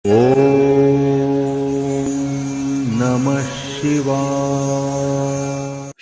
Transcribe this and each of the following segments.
ॐ नमः शिवाय।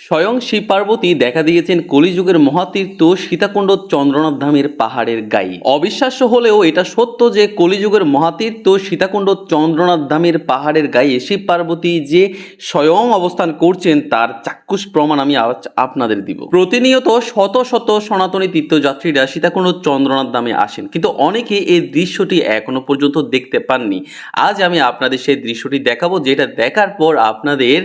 স্বয়ং শিব পার্বতী দেখা দিয়েছেন কলিযুগের মহাতীর্থ সীতাকুণ্ড চন্দ্রনাথ ধামের পাহাড়ের গায়ে। অবিশ্বাস্য হলেও এটা সত্য যে কলিযুগের মহাতীর্থ সীতাকুণ্ড চন্দ্রনাথ ধামের পাহাড়ের গায়ে শিব পার্বতী যে স্বয়ং অবস্থান করছেন তার চাক্ষুষ প্রমাণ আমি আজ আপনাদের দিব। প্রতিনিয়ত শত শত সনাতনী তীর্থযাত্রীরা সীতাকুণ্ড চন্দ্রনাথ ধামে আসেন, কিন্তু অনেকে এই দৃশ্যটি এখনো পর্যন্ত দেখতে পাননি। আজ আমি আপনাদের সেই দৃশ্যটি দেখাবো, যেটা দেখার পর আপনাদের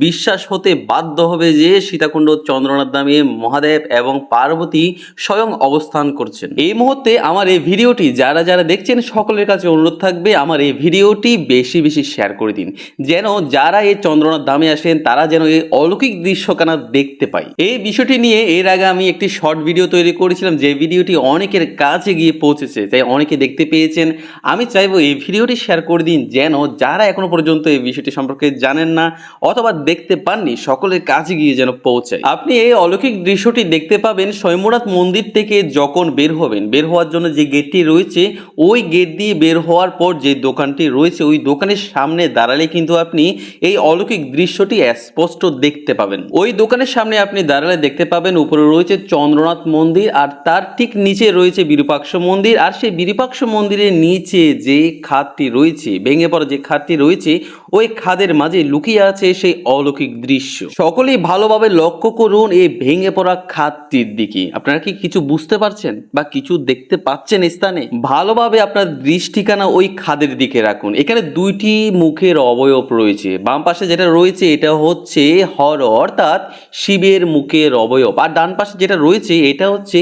বিশ্বাস হতে বাধ্য হবে যে সীতাকুণ্ড চন্দ্রনাথ ধামে মহাদেব এবং পার্বতী স্বয়ং অবস্থান করছেন। এই মুহূর্তে আমার এই ভিডিওটি যারা যারা দেখছেন সকলের কাছে অনুরোধ থাকবে আমার এই ভিডিওটি বেশি বেশি শেয়ার করে দিন, যেন যারা এই চন্দ্রনাথ ধামে আসেন তারা যেন এই অলৌকিক দৃশ্যখানা দেখতে পায়। এই বিষয়টি নিয়ে এর আগে আমি একটি শর্ট ভিডিও তৈরি করেছিলাম, যে ভিডিওটি অনেকের কাছে গিয়ে পৌঁছেছে, তাই অনেকে দেখতে পেয়েছেন। আমি চাইবো এই ভিডিওটি শেয়ার করে দিন, যেন যারা এখনো পর্যন্ত এই বিষয়টি সম্পর্কে জানেন না অথবা দেখতে পাননি সকলের কাছে গিয়ে যেন পৌঁছায়। আপনি এই অলৌকিক দৃশ্যটি দেখতে পাবেন স্বয়ম্ভূনাথ মন্দির থেকে যখন বের হবেন। বের হওয়ার জন্য যে গেটটি রয়েছে ওই গেট দিয়ে বের হওয়ার পর যে দোকানটি রয়েছে ওই দোকানের সামনে দাঁড়ালে কিন্তু আপনি এই অলৌকিক দৃশ্যটি স্পষ্ট দেখতে পাবেন। ওই দোকানের সামনে আপনি দাঁড়ালে দেখতে পাবেন উপরে রয়েছে চন্দ্রনাথ মন্দির, আর তার ঠিক নিচে রয়েছে বিরূপাক্ষ মন্দির। আর সেই বিরূপাক্ষ মন্দিরের নিচে যে খাদটি রয়েছে, ভেঙে পড়া যে খাদটি রয়েছে, ওই খাদের মাঝে লুকিয়ে আছে সেই অলৌকিক দৃশ্য। সকলেই ভালোভাবে লক্ষ্য করুন এই ভেঙে পড়া খাদটির দিকে। আপনারা কি কিছু বুঝতে পারছেন বা কিছু দেখতে পাচ্ছেন? স্থানে ভালোভাবে আপনার দৃষ্টিখানা ওই খাদের দিকে রাখুন। এখানে দুইটি মুখের অবয়ব রয়েছে। বাম পাশে যেটা রয়েছে এটা হচ্ছে হর, অর্থাৎ শিবের মুখের অবয়ব, আর ডান পাশে যেটা রয়েছে এটা হচ্ছে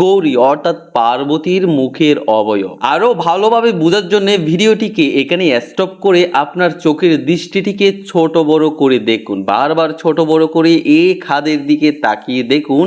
গৌরী, অর্থাৎ পার্বতীর মুখের অবয়ব। আরো ভালোভাবে বোঝার জন্য ভিডিওটিকে এখানে স্টপ করে আপনার চোখের দৃষ্টিটিকে ছোট বড় করে দেখুন। বারবার ছোট বড় করে এই খাদের দিকে তাকিয়ে দেখুন।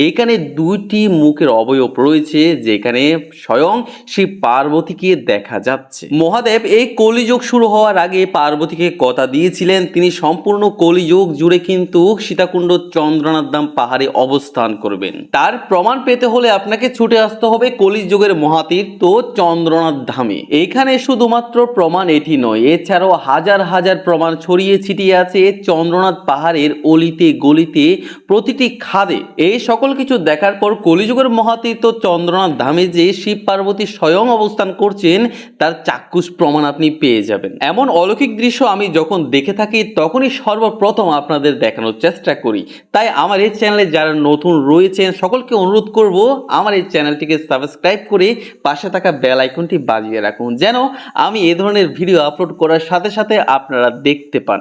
এখানে দুইটি মুখের অবয়ব রয়েছে, যেখানে স্বয়ং শিব পার্বতীকে দেখা যাচ্ছে। মহাদেব এই কলিযুগ শুরু হওয়ার আগে পার্বতীকে কথা দিয়েছিলেন তিনি সম্পূর্ণ কলিযুগ জুড়ে কিন্তু সীতাকুণ্ড চন্দ্রনাথ ধাম পাহাড়ে অবস্থান করবেন। তার প্রমাণ পেতে হলে আপনাকে ছুটে আসতে হবে কলিযুগের মহাতীর্থ চন্দ্রনাথ ধামে। এখানে শুধুমাত্র প্রমাণ এটি নয়, এছাড়াও হাজার হাজার প্রমাণ ছড়িয়ে ছিটিয়ে আছে চন্দ্রনাথ পাহাড়ের অলিতে গলিতে, প্রতিটি খাদে। এই সকল কিছু দেখার পর কলিযুগের মহাতীর্থ চন্দ্রনাথ ধামে যে শিব পার্বতী স্বয়ং অবস্থান করছেন তার চাক্ষুষ প্রমাণ আপনি পেয়ে যাবেন। এমন অলৌকিক দৃশ্য আমি যখন দেখে থাকি তখনই সর্বপ্রথম আপনাদের দেখানোর চেষ্টা করি। তাই আমার এই চ্যানেলে যারা নতুন রয়েছেন সকলকে অনুরোধ করব আমার এই চ্যানেলটিকে সাবস্ক্রাইব করে পাশে থাকা বেল আইকনটি বাজিয়ে রাখুন, যেন আমি এ ধরনের ভিডিও আপলোড করার সাথে সাথে আপনারা দেখতে পান।